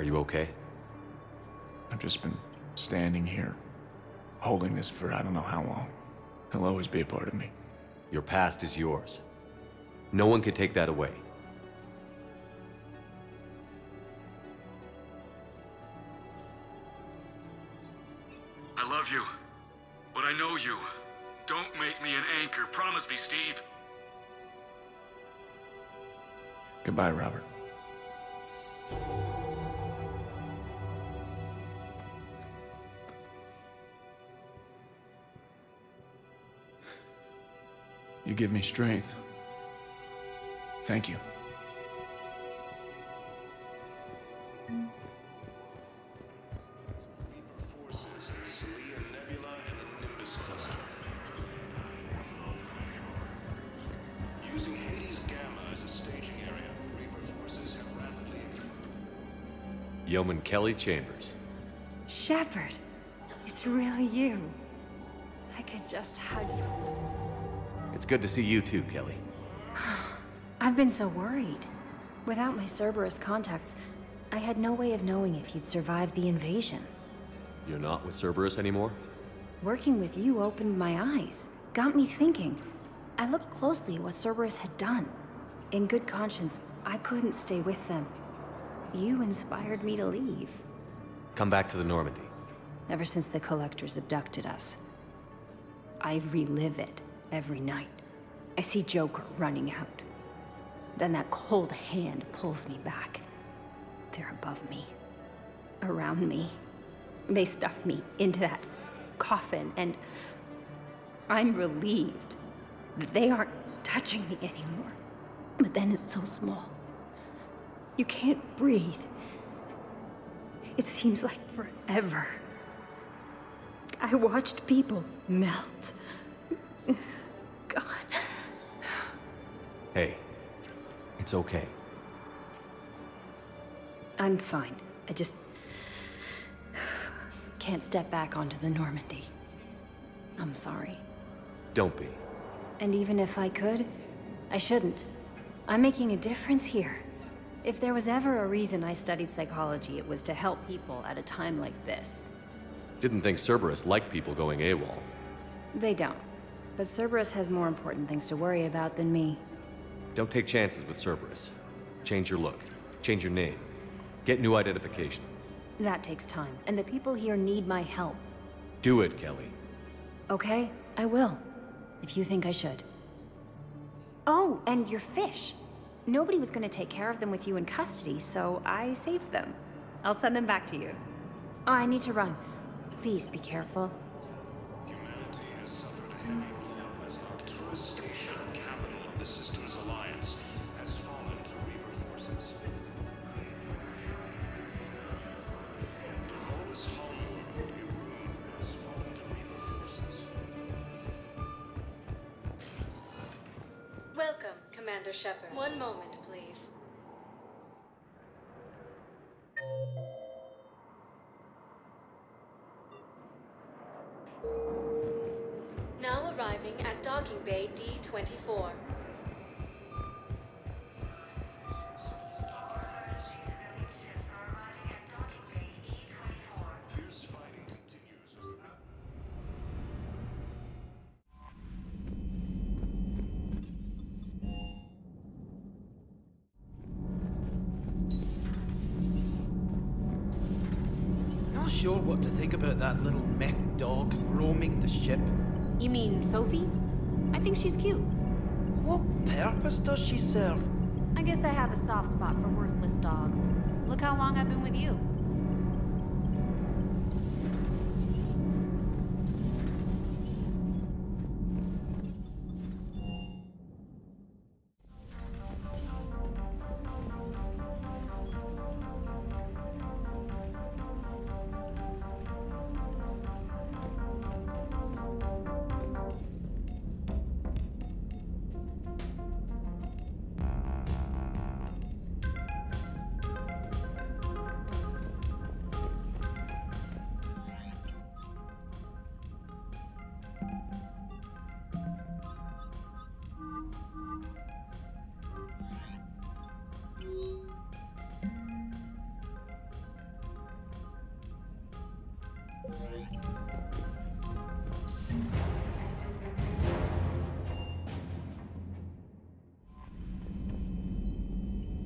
you okay? I've just been standing here, holding this for I don't know how long. He'll always be a part of me. Your past is yours. No one can take that away. I love you, but I know you. Don't make me an anchor. Promise me, Steve. Goodbye, Robert. You give me strength. Thank you. Using Hades Gamma as a staging area, Reaper forces have rapidly... Yeoman Kelly Chambers. Shepard, it's really you. I could just hug you. It's good to see you too, Kelly. I've been so worried. Without my Cerberus contacts, I had no way of knowing if you'd survived the invasion. You're not with Cerberus anymore? Working with you opened my eyes, got me thinking. I looked closely at what Cerberus had done. In good conscience, I couldn't stay with them. You inspired me to leave. Come back to the Normandy. Ever since the Collectors abducted us, I relive it every night. I see Joker running out. Then that cold hand pulls me back. They're above me, around me. They stuff me into that coffin, and I'm relieved that they aren't touching me anymore. But then it's so small. You can't breathe. It seems like forever. I watched people melt. God. Hey, it's okay. I'm fine. I just can't step back onto the Normandy. I'm sorry. Don't be. And even if I could, I shouldn't. I'm making a difference here. If there was ever a reason I studied psychology, it was to help people at a time like this. Didn't think Cerberus liked people going AWOL. They don't. But Cerberus has more important things to worry about than me. Don't take chances with Cerberus. Change your look. Change your name. Get new identification. That takes time, and the people here need my help. Do it, Kelly. Okay, I will. If you think I should. Oh, and your fish. Nobody was gonna take care of them with you in custody, so I saved them. I'll send them back to you. Oh, I need to run. Please be careful. Humanity has suffered a heavy blow as Arcturus Station, capital of the Systems Alliance, has fallen to Reaper forces. The Volus homeworld will be ruined has fallen to Reaper forces. Welcome, Commander Shepard. One moment, please. Now arriving at Docking Bay D-24. Fierce fighting continues as the... Not sure what to think about that little mech dog roaming the ship. You mean Sophie? I think she's cute. What purpose does she serve? I guess I have a soft spot for worthless dogs. Look how long I've been with you.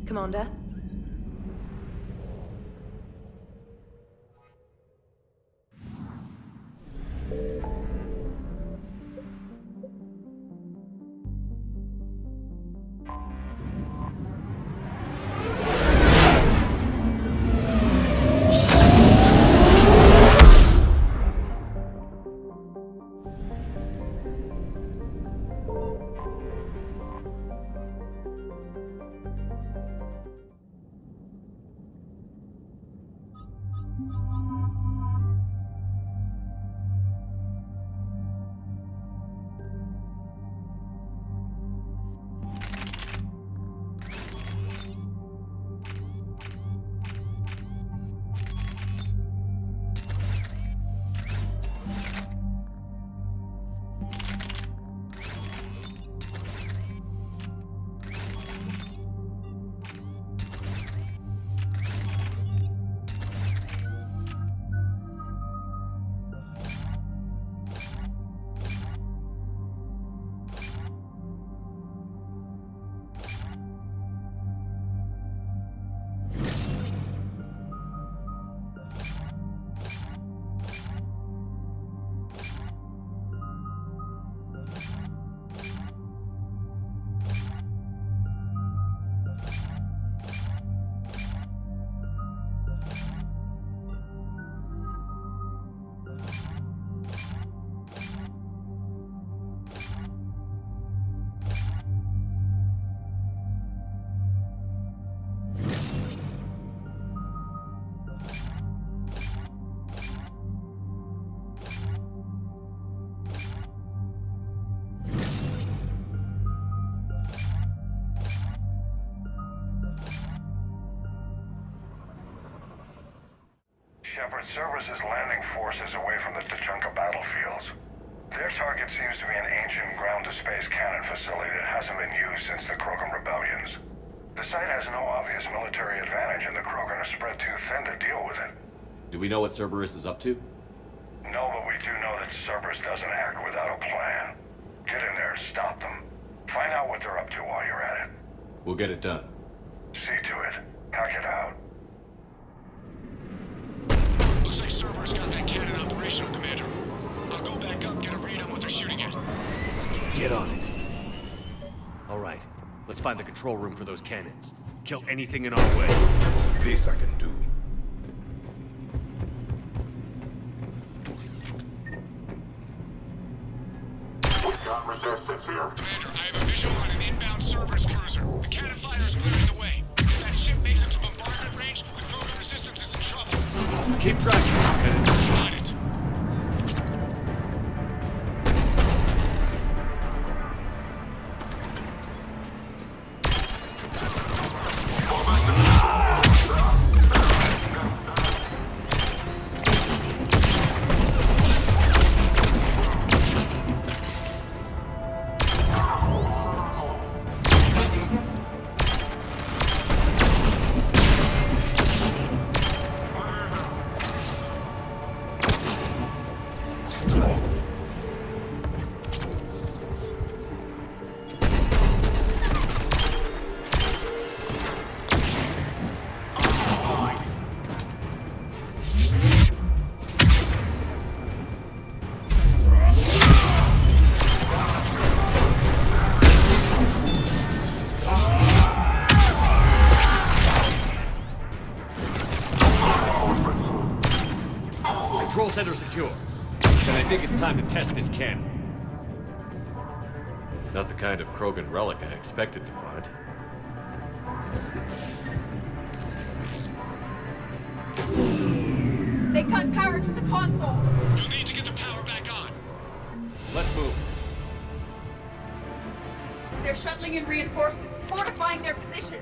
Commander? Shepard, Cerberus' landing forces away from the Tuchanka battlefields. Their target seems to be an ancient ground-to-space cannon facility that hasn't been used since the Krogan rebellions. The site has no obvious military advantage, and the Krogan are spread too thin to deal with it. Do we know what Cerberus is up to? No, but we do know that Cerberus doesn't act without a plan. Get in there and stop them. Find out what they're up to while you're at it. We'll get it done. See to it. Hack it out. Looks like Cerberus got that cannon operational, Commander. I'll go back up, get a read on what they're shooting at. Get on it. All right, let's find the control room for those cannons. Kill anything in our way. This I can do. We've got resistance here. Commander, I have a visual on an inbound Cerberus cruiser. The cannon fire is clearing the way. If that ship makes it to bombardment range, the Krogan resistance is in trouble. Keep tracking, Lieutenant. Got it. Control center secure. Then I think it's time to test this cannon. Not the kind of Krogan relic I expected to find. They cut power to the console. You'll need to get the power back on. Let's move. They're shuttling in reinforcements, fortifying their position.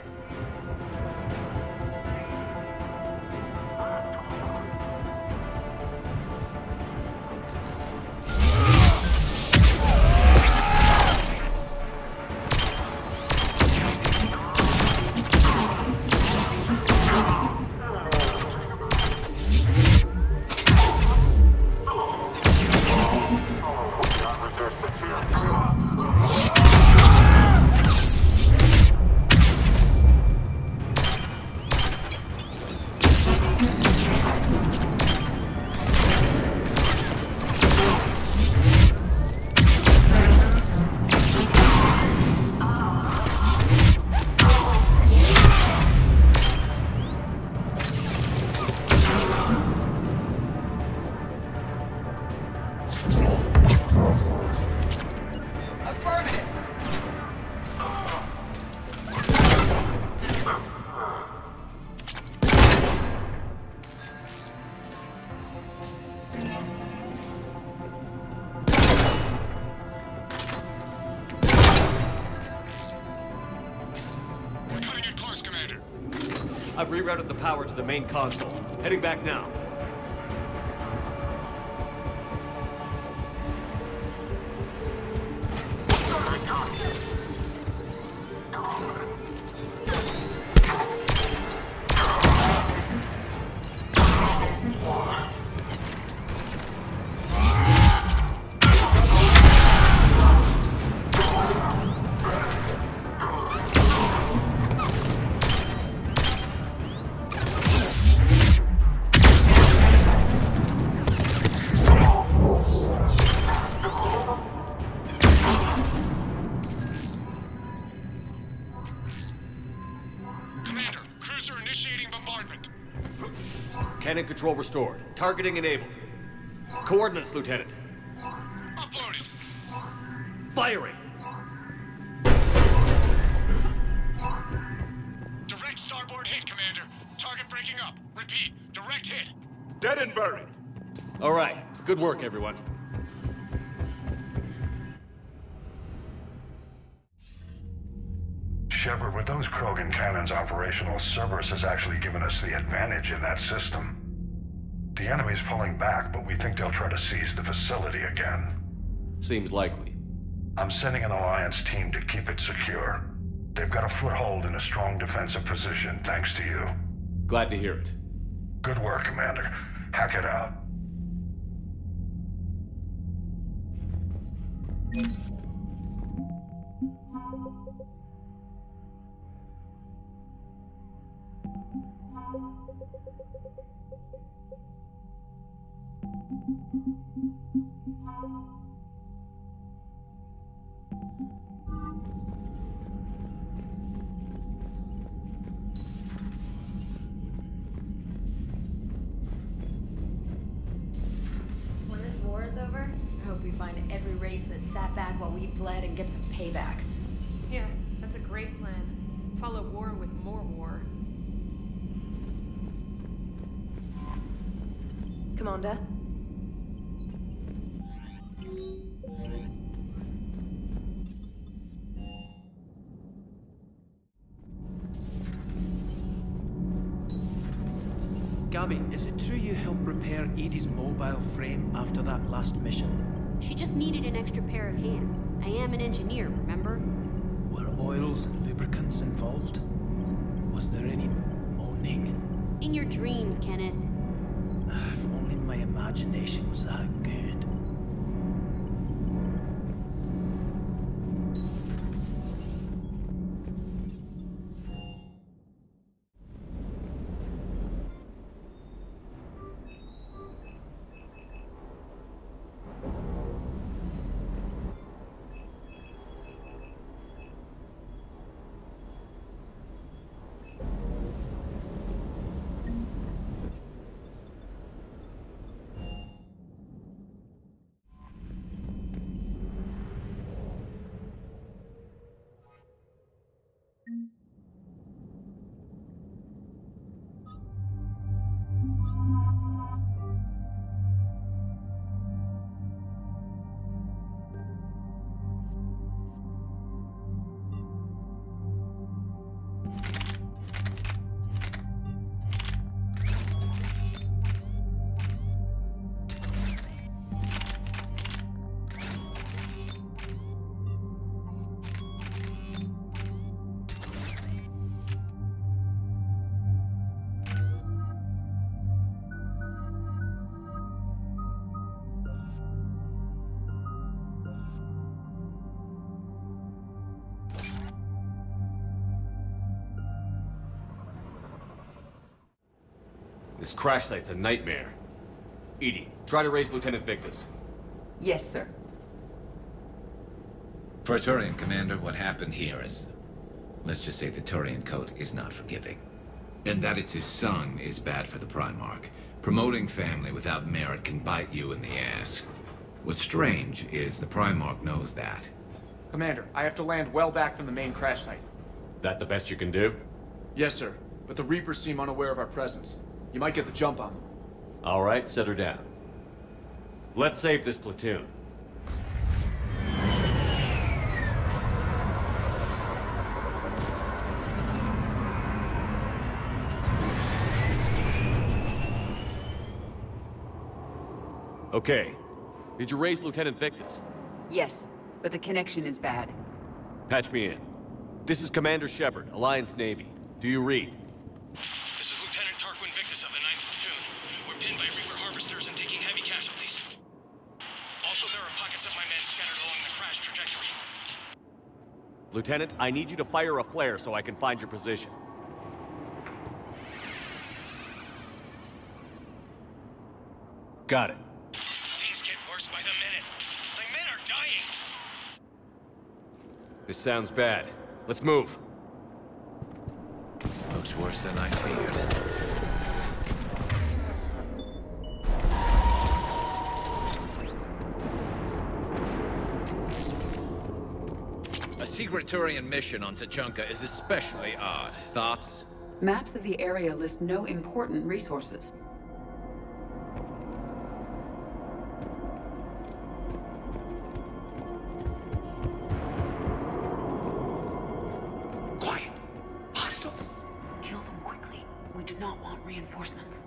Affirmative. Cutting it close, Commander. I've rerouted the power to the main console. Heading back now. Commander, cruiser initiating bombardment. Cannon control restored. Targeting enabled. Coordinates, Lieutenant. Uploaded. Firing! Direct starboard hit, Commander. Target breaking up. Repeat, direct hit. Dead and buried. All right. Good work, everyone. Shepard, with those Krogan cannons operational, Cerberus has actually given us the advantage in that system. The enemy's pulling back, but we think they'll try to seize the facility again. Seems likely. I'm sending an Alliance team to keep it secure. They've got a foothold in a strong defensive position, thanks to you. Glad to hear it. Good work, Commander. Hack it out. When this war is over, I hope we find every race that sat back while we bled and get some payback. Yeah, that's a great plan. Follow war with more war. Commander? Gabby, is it true you helped repair Edie's mobile frame after that last mission? She just needed an extra pair of hands. I am an engineer, remember? Were oils and lubricants involved? Was there any moaning? In your dreams, Kenneth. If only my imagination was that good. This crash site's a nightmare. Edie, try to raise Lieutenant Victus. Yes, sir. For a Turian commander, what happened here is... let's just say the Turian code is not forgiving. And that it's his son is bad for the Primarch. Promoting family without merit can bite you in the ass. What's strange is the Primarch knows that. Commander, I have to land well back from the main crash site. That the best you can do? Yes, sir. But the Reapers seem unaware of our presence. You might get the jump on them. All right, set her down. Let's save this platoon. Okay. Did you raise Lieutenant Victus? Yes, but the connection is bad. Patch me in. This is Commander Shepard, Alliance Navy. Do you read? This is Lieutenant Tarquin Victus of the 9th Platoon. We're pinned by Reaper harvesters and taking heavy casualties. Also, there are pockets of my men scattered along the crash trajectory. Lieutenant, I need you to fire a flare so I can find your position. Got it. Things get worse by the minute. My men are dying! This sounds bad. Let's move. Looks worse than I feared. A secret Turian mission on Tachanka is especially odd. Thoughts? Maps of the area list no important resources. Quiet. Hostiles. Kill them quickly. We do not want reinforcements.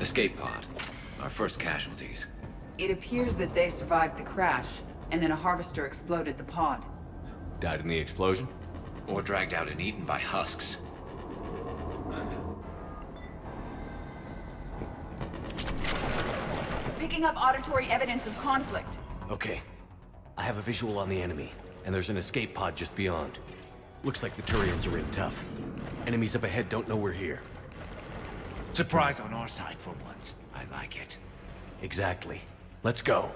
Escape pod. Our first casualties. It appears that they survived the crash, and then a harvester exploded the pod. Died in the explosion? Or dragged out and eaten by husks. Picking up auditory evidence of conflict. Okay. I have a visual on the enemy, and there's an escape pod just beyond. Looks like the Turians are in tough. Enemies up ahead don't know we're here. Surprise on our side for once. I like it. Exactly. Let's go.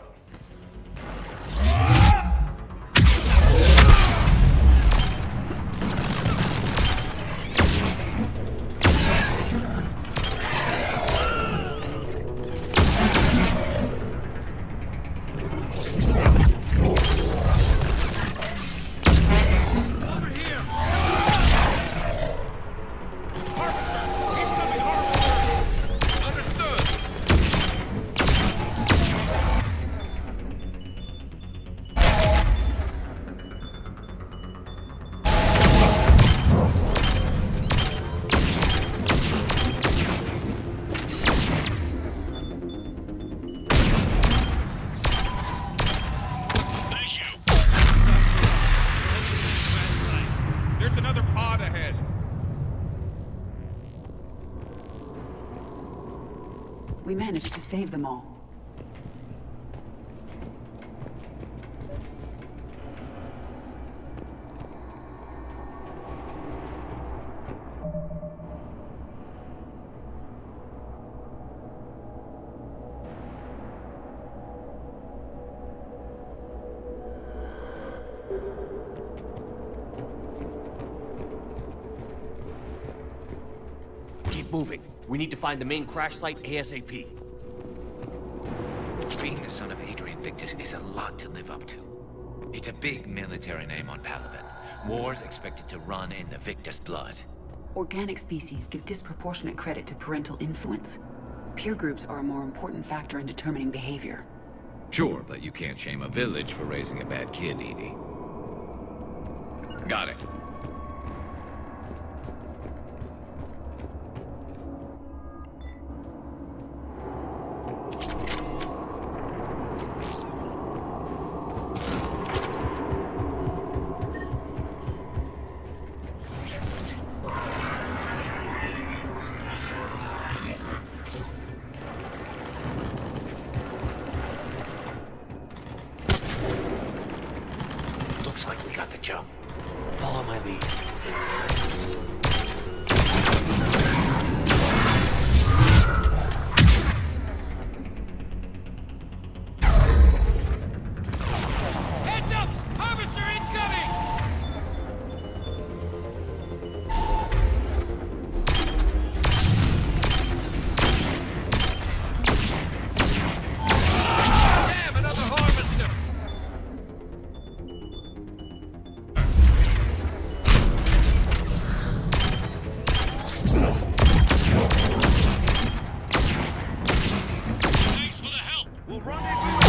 We managed to save them all. Keep moving. We need to find the main crash site ASAP. Being the son of Adrian Victus is a lot to live up to. It's a big military name on Palaven. Wars expected to run in the Victus blood. Organic species give disproportionate credit to parental influence. Peer groups are a more important factor in determining behavior. Sure, but you can't shame a village for raising a bad kid, Edie. Got it. Looks like we got the jump. Follow my lead. We'll rendezvous.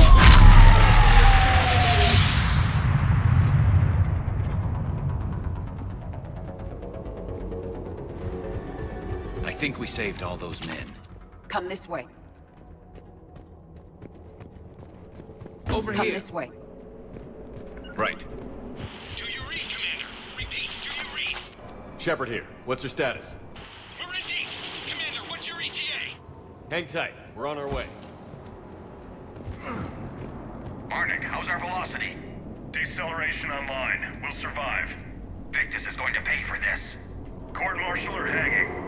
I think we saved all those men. Come this way. Over Come here. this way. Right. Do you read, Commander? Repeat, do you read? Shepard here. What's your status? We're in deep. Commander, what's your ETA? Hang tight. We're on our way. Arnik, how's our velocity? Deceleration online. We'll survive. Victus is going to pay for this. Court-martial or hanging?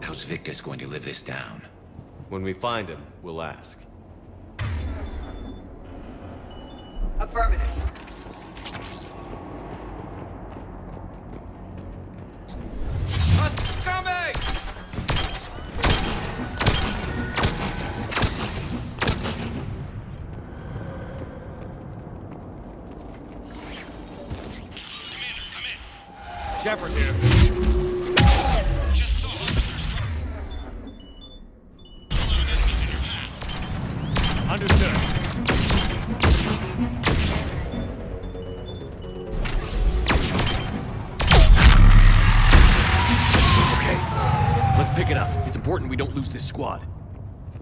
How's Victus going to live this down? When we find him, we'll ask. Affirmative. Coming! Commander, come in. Shepard here. Just saw officers start. A lot of enemies in your path. Understood. Pick it up. It's important we don't lose this squad.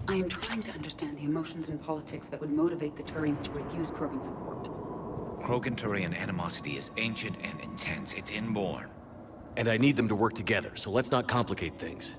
I am trying to understand the emotions and politics that would motivate the Turians to refuse Krogan support. Krogan-Turian animosity is ancient and intense. It's inborn. And I need them to work together, so let's not complicate things.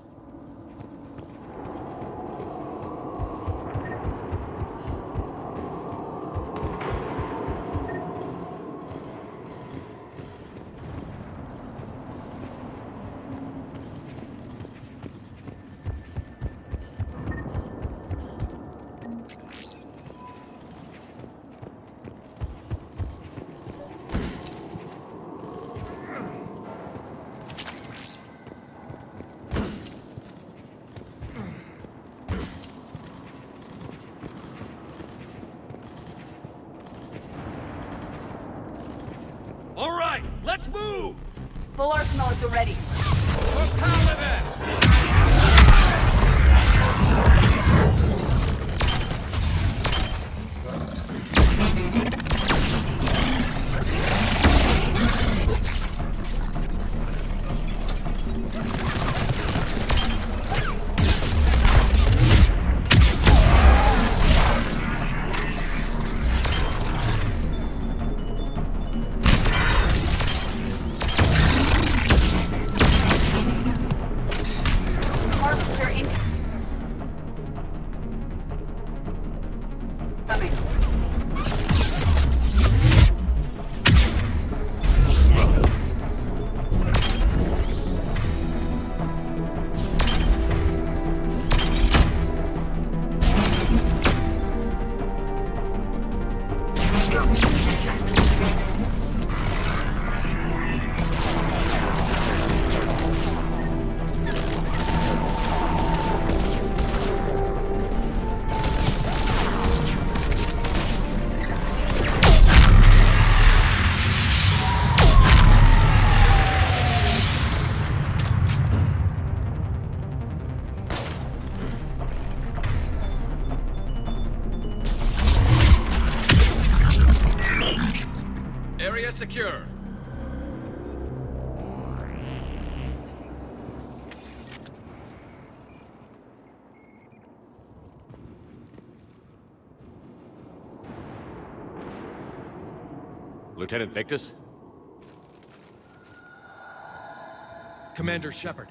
All right, let's move! Full arsenal at the ready. For Paladin! Area secure. Lieutenant Victus? Commander Shepard,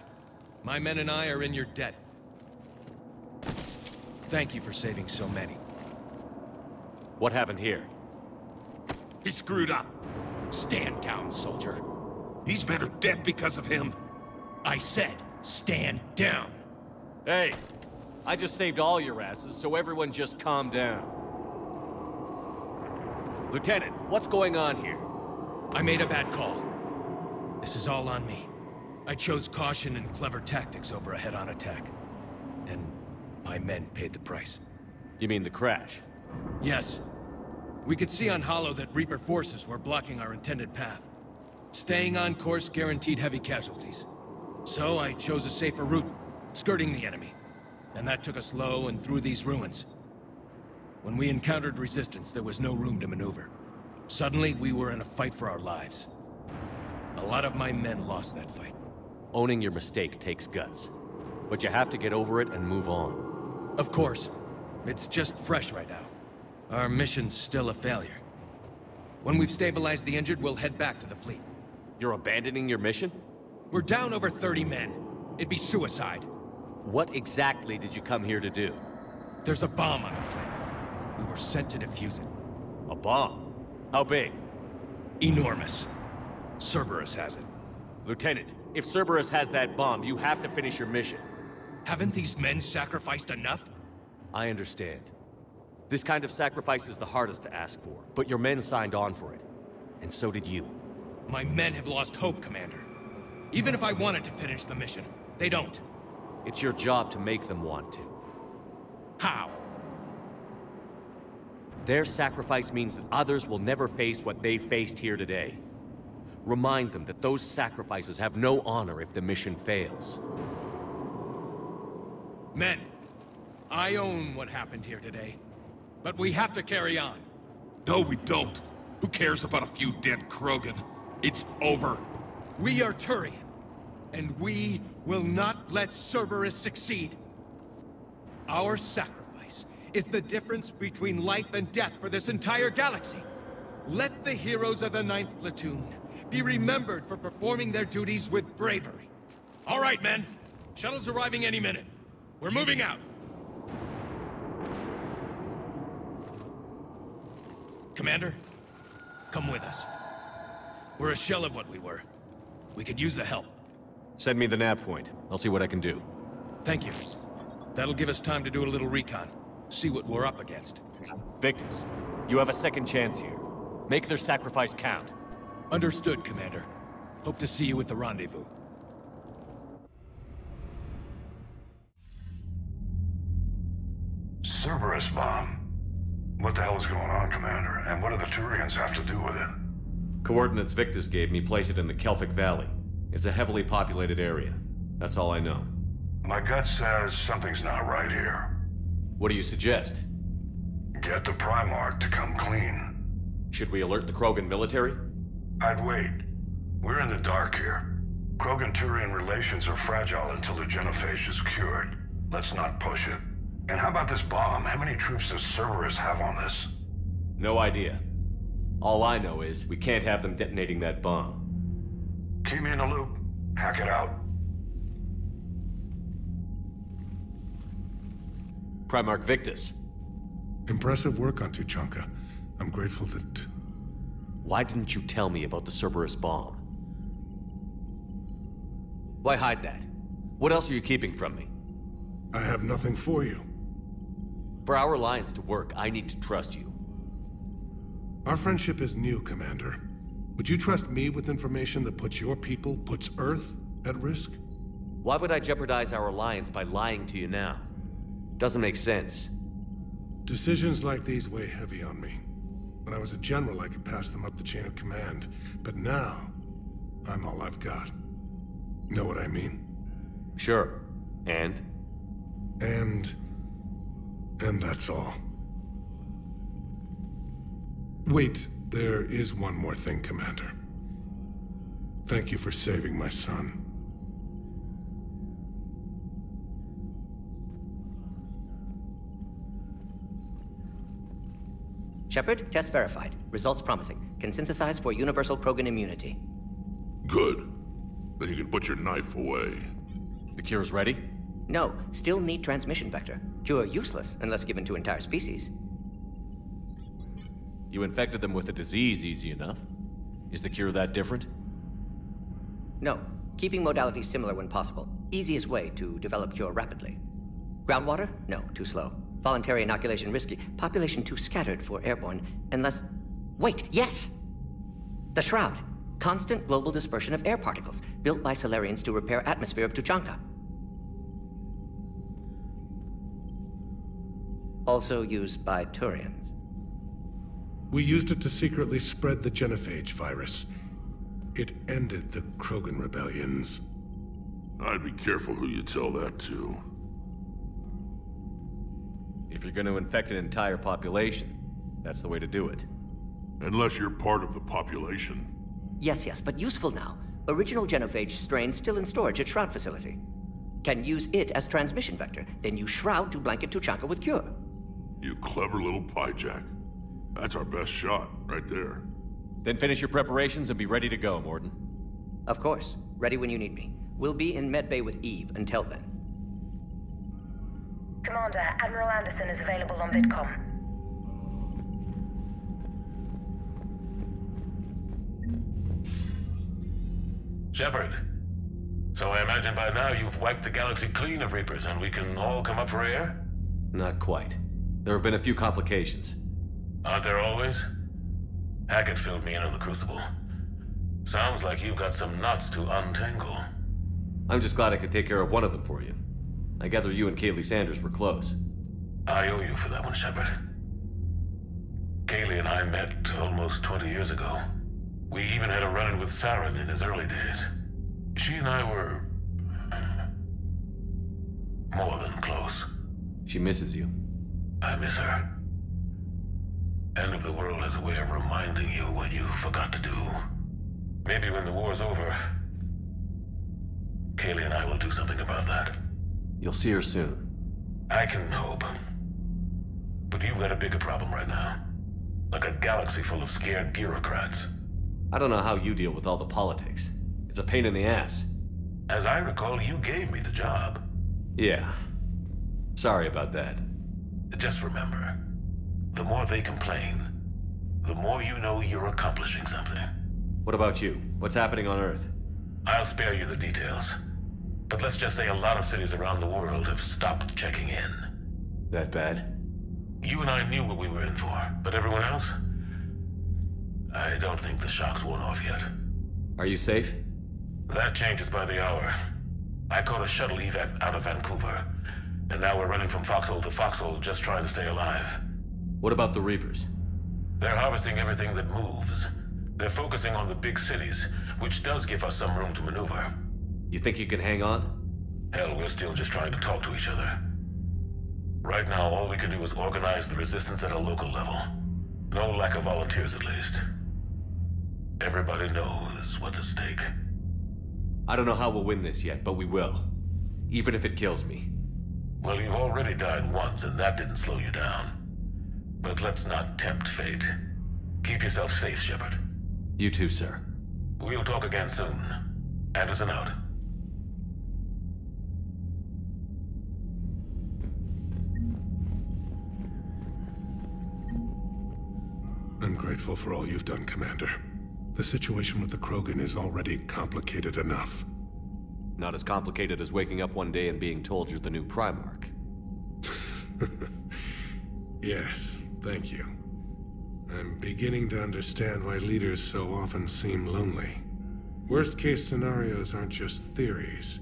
my men and I are in your debt. Thank you for saving so many. What happened here? He screwed up. Stand down, soldier. These men are dead because of him. I said, stand down. Hey, I just saved all your asses, so everyone just calm down. Lieutenant, what's going on here? I made a bad call. This is all on me. I chose caution and clever tactics over a head-on attack. And my men paid the price. You mean the crash? Yes. We could see on Hollow that Reaper forces were blocking our intended path. Staying on course guaranteed heavy casualties. So I chose a safer route, skirting the enemy. And that took us low and through these ruins. When we encountered resistance, there was no room to maneuver. Suddenly, we were in a fight for our lives. A lot of my men lost that fight. Owning your mistake takes guts. But you have to get over it and move on. Of course. It's just fresh right now. Our mission's still a failure. When we've stabilized the injured, we'll head back to the fleet. You're abandoning your mission? We're down over 30 men. It'd be suicide. What exactly did you come here to do? There's a bomb on the planet. We were sent to defuse it. A bomb? How big? Enormous. Cerberus has it. Lieutenant, if Cerberus has that bomb, you have to finish your mission. Haven't these men sacrificed enough? I understand. This kind of sacrifice is the hardest to ask for, but your men signed on for it. And so did you. My men have lost hope, Commander. Even if I wanted to finish the mission, they don't. It's your job to make them want to. How? Their sacrifice means that others will never face what they faced here today. Remind them that those sacrifices have no honor if the mission fails. Men, I own what happened here today. But we have to carry on. No, we don't. Who cares about a few dead Krogan? It's over. We are Turian, and we will not let Cerberus succeed. Our sacrifice is the difference between life and death for this entire galaxy. Let the heroes of the 9th Platoon be remembered for performing their duties with bravery. All right, men. Shuttle's arriving any minute. We're moving out. Commander, come with us. We're a shell of what we were. We could use the help. Send me the nav point. I'll see what I can do. Thank you. That'll give us time to do a little recon. See what we're up against. Victus, you have a second chance here. Make their sacrifice count. Understood, Commander. Hope to see you at the rendezvous. Cerberus bomb. What the hell is going on, Commander? And what do the Turians have to do with it? Coordinates Victus gave me place it in the Kelphic Valley. It's a heavily populated area. That's all I know. My gut says something's not right here. What do you suggest? Get the Primarch to come clean. Should we alert the Krogan military? I'd wait. We're in the dark here. Krogan-Turian relations are fragile until the genophage is cured. Let's not push it. And how about this bomb? How many troops does Cerberus have on this? No idea. All I know is we can't have them detonating that bomb. Keep me in the loop. Hack it out. Primarch Victus. Impressive work on Tuchanka. I'm grateful that... Why didn't you tell me about the Cerberus bomb? Why hide that? What else are you keeping from me? I have nothing for you. For our alliance to work, I need to trust you. Our friendship is new, Commander. Would you trust me with information that puts your people, puts Earth, at risk? Why would I jeopardize our alliance by lying to you now? Doesn't make sense. Decisions like these weigh heavy on me. When I was a general, I could pass them up the chain of command. But now, I'm all I've got. Know what I mean? Sure. And that's all. Wait, there is one more thing, Commander. Thank you for saving my son. Shepard, test verified. Results promising. Can synthesize for universal Krogan immunity. Good. Then you can put your knife away. The cure's ready? No, still need transmission vector. Cure useless unless given to entire species. You infected them with a disease easy enough. Is the cure that different? No, keeping modalities similar when possible. Easiest way to develop cure rapidly. Groundwater? No, too slow. Voluntary inoculation risky. Population too scattered for airborne, unless... Wait, yes! The Shroud. Constant global dispersion of air particles, built by Solarians to repair atmosphere of Tuchanka. Also used by Turians. We used it to secretly spread the genophage virus. It ended the Krogan rebellions. I'd be careful who you tell that to. If you're going to infect an entire population, that's the way to do it. Unless you're part of the population. Yes, but useful now. Original genophage strain still in storage at Shroud facility. Can use it as transmission vector, then use Shroud to blanket Tuchanka with cure. You clever little piejack. That's our best shot, right there. Then finish your preparations and be ready to go, Morden. Of course. Ready when you need me. We'll be in medbay with Eve until then. Commander, Admiral Anderson is available on VidCom. Shepard. So I imagine by now you've wiped the galaxy clean of Reapers and we can all come up for air? Not quite. There have been a few complications. Aren't there always? Hackett filled me in on the Crucible. Sounds like you've got some knots to untangle. I'm just glad I could take care of one of them for you. I gather you and Kaylee Sanders were close. I owe you for that one, Shepard. Kaylee and I met almost 20 years ago. We even had a run-in with Saren in his early days. She and I were... more than close. She misses you. I miss her. End of the world has a way of reminding you what you forgot to do. Maybe when the war's over, Kaylee and I will do something about that. You'll see her soon. I can hope. But you've got a bigger problem right now. Like a galaxy full of scared bureaucrats. I don't know how you deal with all the politics. It's a pain in the ass. As I recall, you gave me the job. Yeah. Sorry about that. Just remember, the more they complain, the more you know you're accomplishing something. What about you? What's happening on Earth? I'll spare you the details. But let's just say a lot of cities around the world have stopped checking in. That bad? You and I knew what we were in for, but everyone else? I don't think the shock's worn off yet. Are you safe? That changes by the hour. I caught a shuttle evac out of Vancouver, and now we're running from foxhole to foxhole just trying to stay alive. What about the Reapers? They're harvesting everything that moves. They're focusing on the big cities, which does give us some room to maneuver. You think you can hang on? Hell, we're still just trying to talk to each other. Right now, all we can do is organize the resistance at a local level. No lack of volunteers, at least. Everybody knows what's at stake. I don't know how we'll win this yet, but we will. Even if it kills me. Well, you've already died once, and that didn't slow you down. But let's not tempt fate. Keep yourself safe, Shepard. You too, sir. We'll talk again soon. Anderson out. I'm grateful for all you've done, Commander. The situation with the Krogan is already complicated enough. Not as complicated as waking up one day and being told you're the new Primarch. Yes, thank you. I'm beginning to understand why leaders so often seem lonely. Worst-case scenarios aren't just theories,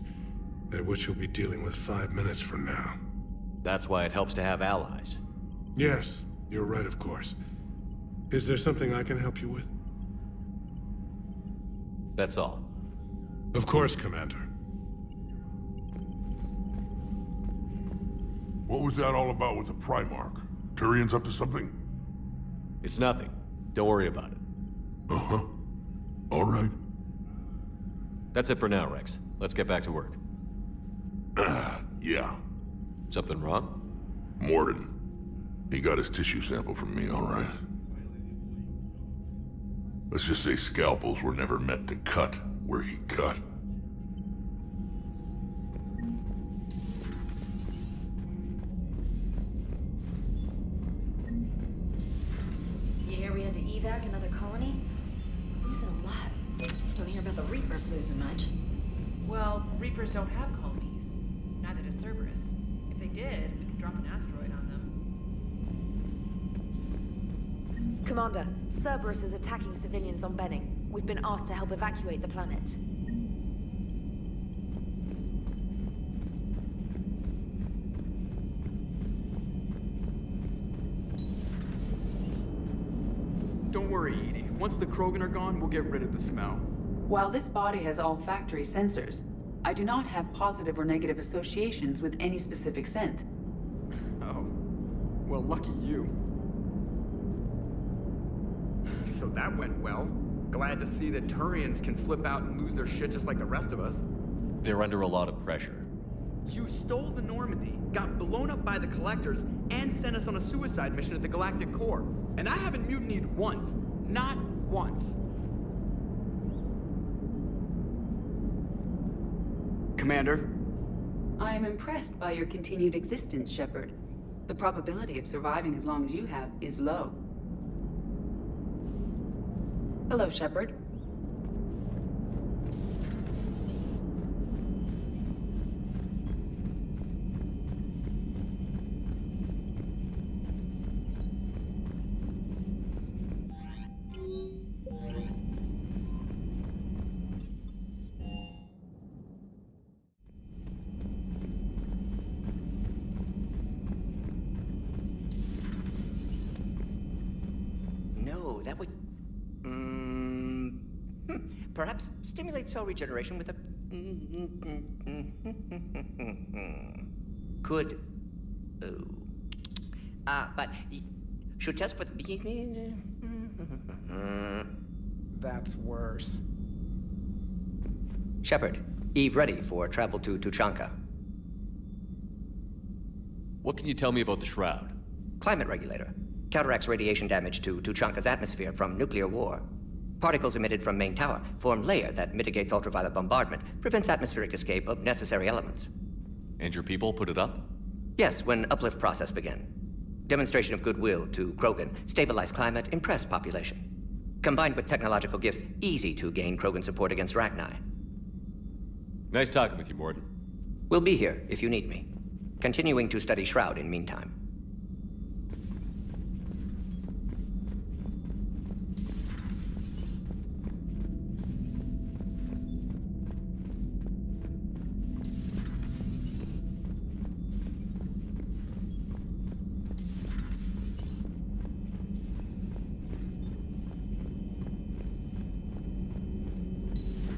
at which you'll be dealing with 5 minutes from now. That's why it helps to have allies. Yes, you're right, of course. Is there something I can help you with? That's all. Of course, Commander. What was that all about with the Primarch? Turian's up to something? It's nothing. Don't worry about it. Uh-huh. All right. That's it for now, Rex. Let's get back to work. Yeah. Something wrong? Morden. He got his tissue sample from me, all right. Let's just say scalpels were never meant to cut where he cut. You hear we had to evac another colony? We're losing a lot. Don't hear about the Reapers losing much. Well, Reapers don't have colonies. Neither does Cerberus. If they did, we could drop an asteroid on them. Commander, Cerberus is attacking civilians on Benning. We've been asked to help evacuate the planet. Don't worry, Edie. Once the Krogan are gone, we'll get rid of the smell. While this body has all factory sensors, I do not have positive or negative associations with any specific scent. Oh. Well, lucky you. So that went well. Glad to see that Turians can flip out and lose their shit just like the rest of us. They're under a lot of pressure. You stole the Normandy, got blown up by the Collectors, and sent us on a suicide mission at the Galactic Core. And I haven't mutinied once. Not once. Commander? I am impressed by your continued existence, Shepard. The probability of surviving as long as you have is low. Hello, Shepard. No, that would... Perhaps stimulate cell regeneration with a... Could... but... Should test for the... That's worse. Shepard, Eve ready for travel to Tuchanka. What can you tell me about the Shroud? Climate regulator. Counteracts radiation damage to Tuchanka's atmosphere from nuclear war. Particles emitted from main tower form layer that mitigates ultraviolet bombardment, prevents atmospheric escape of necessary elements. And your people put it up? Yes, when uplift process began. Demonstration of goodwill to Krogan, stabilize climate, impress population. Combined with technological gifts, easy to gain Krogan support against Rachni. Nice talking with you, Morden. We'll be here if you need me. Continuing to study Shroud in meantime.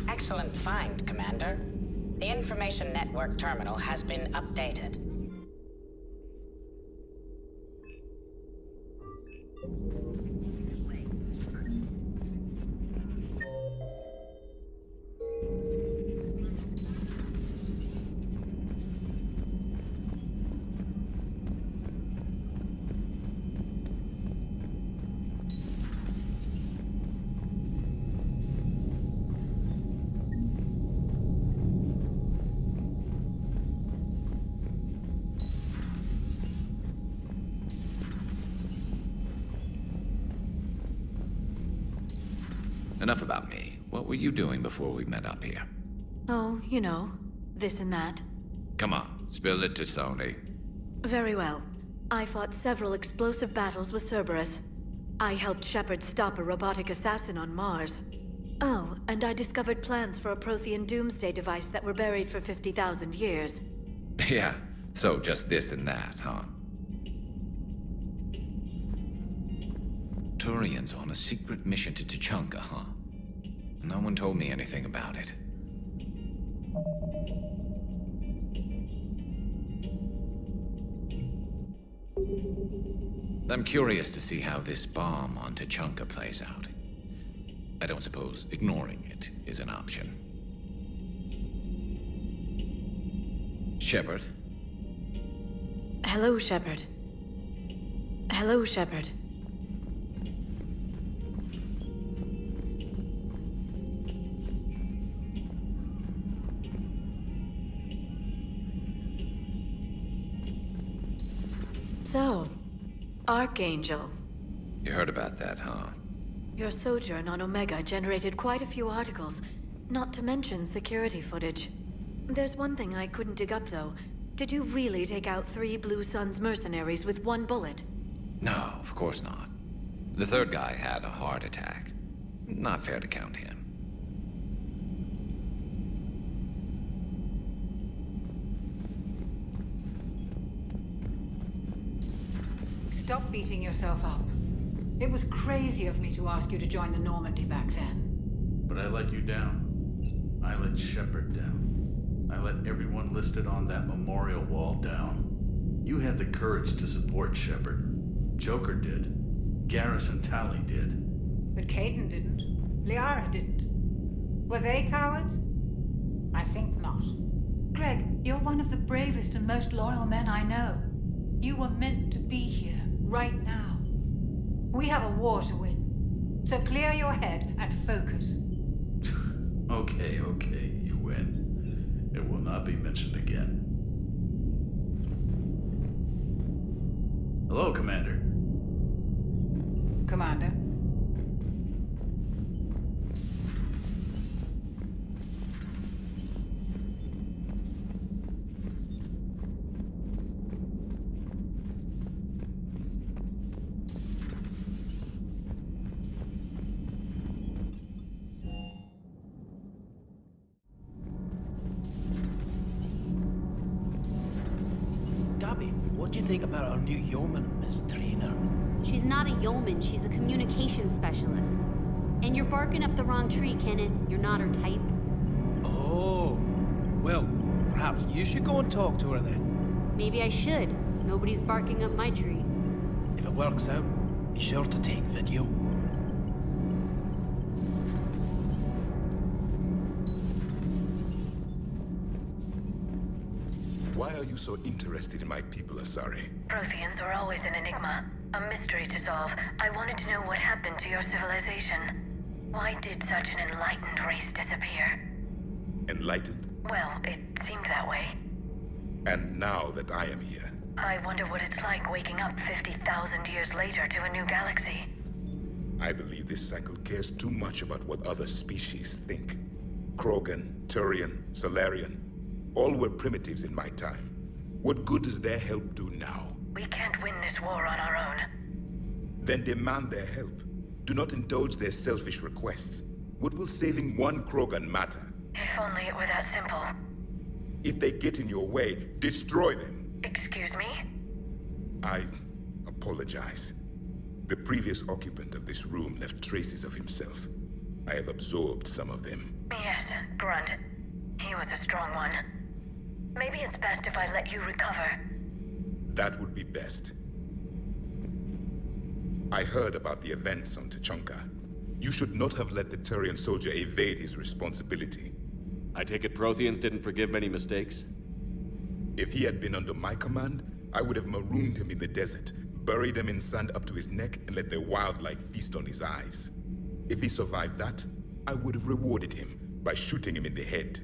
Excellent find, Commander. The information network terminal has been updated. Enough about me. What were you doing before we met up here? Oh, you know, this and that. Come on, spill it to Sony. Very well. I fought several explosive battles with Cerberus. I helped Shepard stop a robotic assassin on Mars. Oh, and I discovered plans for a Prothean doomsday device that were buried for 50,000 years. Yeah, so just this and that, huh? Turians on a secret mission to Tuchanka, huh? No one told me anything about it. I'm curious to see how this bomb on Tuchanka plays out. I don't suppose ignoring it is an option. Shepard? Hello, Shepard. Hello, Shepard. So, Archangel. You heard about that, huh? Your sojourn on Omega generated quite a few articles, not to mention security footage. There's one thing I couldn't dig up, though. Did you really take out 3 Blue Suns mercenaries with 1 bullet? No, of course not. The third guy had a heart attack. Not fair to count him. Stop beating yourself up. It was crazy of me to ask you to join the Normandy back then. But I let you down. I let Shepard down. I let everyone listed on that memorial wall down. You had the courage to support Shepard. Joker did. Garrus and Tali did. But Caden didn't. Liara didn't. Were they cowards? I think not. Greg, you're one of the bravest and most loyal men I know. You were meant to be here, right now. We have a war to win. So clear your head and focus. Okay, you win. It will not be mentioned again. Hello, Commander. Commander. What do you think about our new yeoman, Miss Trina? She's not a yeoman, she's a communication specialist. And you're barking up the wrong tree, Kenan. You're not her type. Oh, well, perhaps you should go and talk to her then. Maybe I should. Nobody's barking up my tree. If it works out, be sure to take video. Why are you so interested in my people, Asari? Protheans are always an enigma, a mystery to solve. I wanted to know what happened to your civilization. Why did such an enlightened race disappear? Enlightened? Well, it seemed that way. And now that I am here... I wonder what it's like waking up 50,000 years later to a new galaxy. I believe this cycle cares too much about what other species think. Krogan, Turian, Solarian, all were primitives in my time. What good does their help do now? We can't win this war on our own. Then demand their help. Do not indulge their selfish requests. What will saving one Krogan matter? If only it were that simple. If they get in your way, destroy them. Excuse me? I apologize. The previous occupant of this room left traces of himself. I have absorbed some of them. Yes, Grunt. He was a strong one. Maybe it's best if I let you recover. That would be best. I heard about the events on Tuchanka. You should not have let the Turian soldier evade his responsibility. I take it Protheans didn't forgive many mistakes? If he had been under my command, I would have marooned him in the desert, buried him in sand up to his neck, and let the wildlife feast on his eyes. If he survived that, I would have rewarded him by shooting him in the head.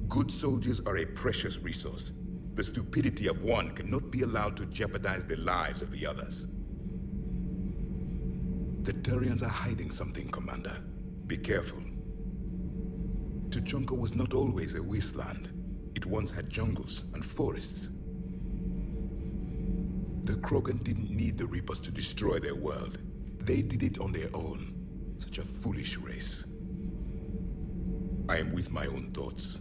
Good soldiers are a precious resource. The stupidity of one cannot be allowed to jeopardize the lives of the others. The Turians are hiding something, Commander. Be careful. Tuchanka was not always a wasteland. It once had jungles and forests. The Krogan didn't need the Reapers to destroy their world. They did it on their own. Such a foolish race. I am with my own thoughts.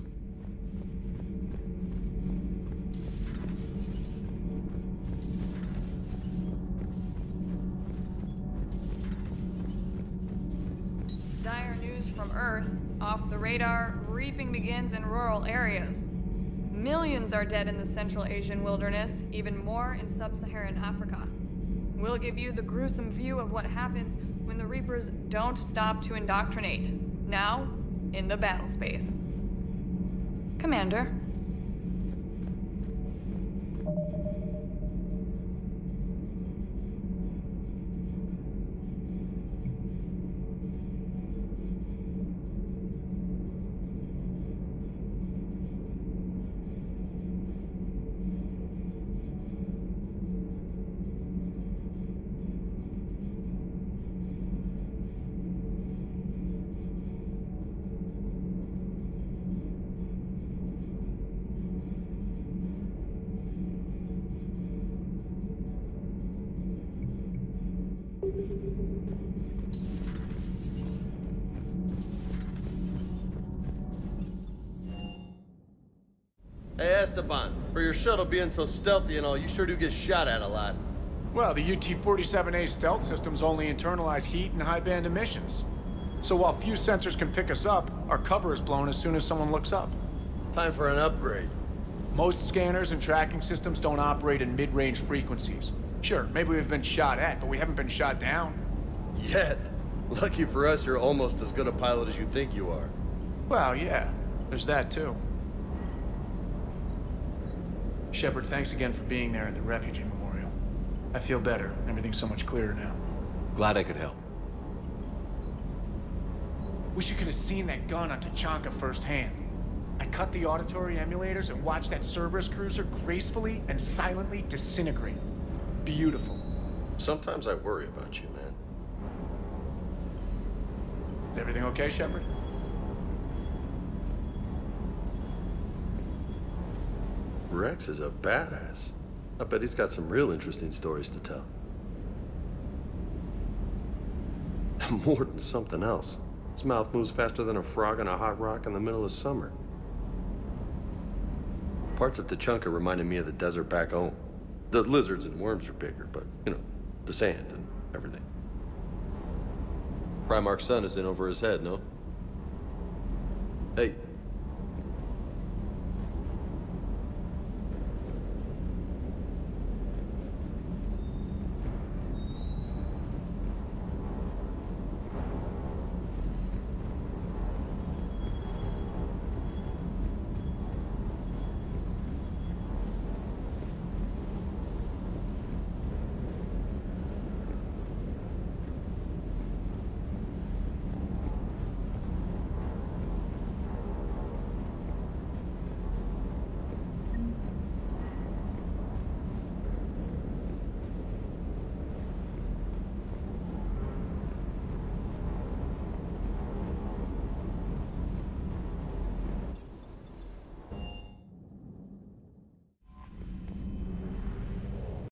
Dire news from Earth. Off the radar, reaping begins in rural areas. Millions are dead in the Central Asian wilderness, even more in sub-Saharan Africa. We'll give you the gruesome view of what happens when the Reapers don't stop to indoctrinate. Now, in the battle space. Commander. Hey, Esteban, for your shuttle being so stealthy and all, you sure do get shot at a lot. Well, the UT-47A stealth systems only internalize heat and high-band emissions. So while few sensors can pick us up, our cover is blown as soon as someone looks up. Time for an upgrade. Most scanners and tracking systems don't operate in mid-range frequencies. Sure, maybe we've been shot at, but we haven't been shot down. Yet. Lucky for us, you're almost as good a pilot as you think you are. Well, yeah. There's that, too. Shepard, thanks again for being there at the refugee memorial. I feel better. Everything's so much clearer now. Glad I could help. Wish you could have seen that gun on Tachanka firsthand. I cut the auditory emulators and watched that Cerberus cruiser gracefully and silently disintegrate. Beautiful. Sometimes I worry about you, man. Is everything okay, Shepard? Rex is a badass. I bet he's got some real interesting stories to tell. More than something else. His mouth moves faster than a frog on a hot rock in the middle of summer. Parts of Tachanka reminded me of the desert back home. The lizards and worms are bigger, but, you know, the sand and everything. Primarch's son is in over his head, no? Hey,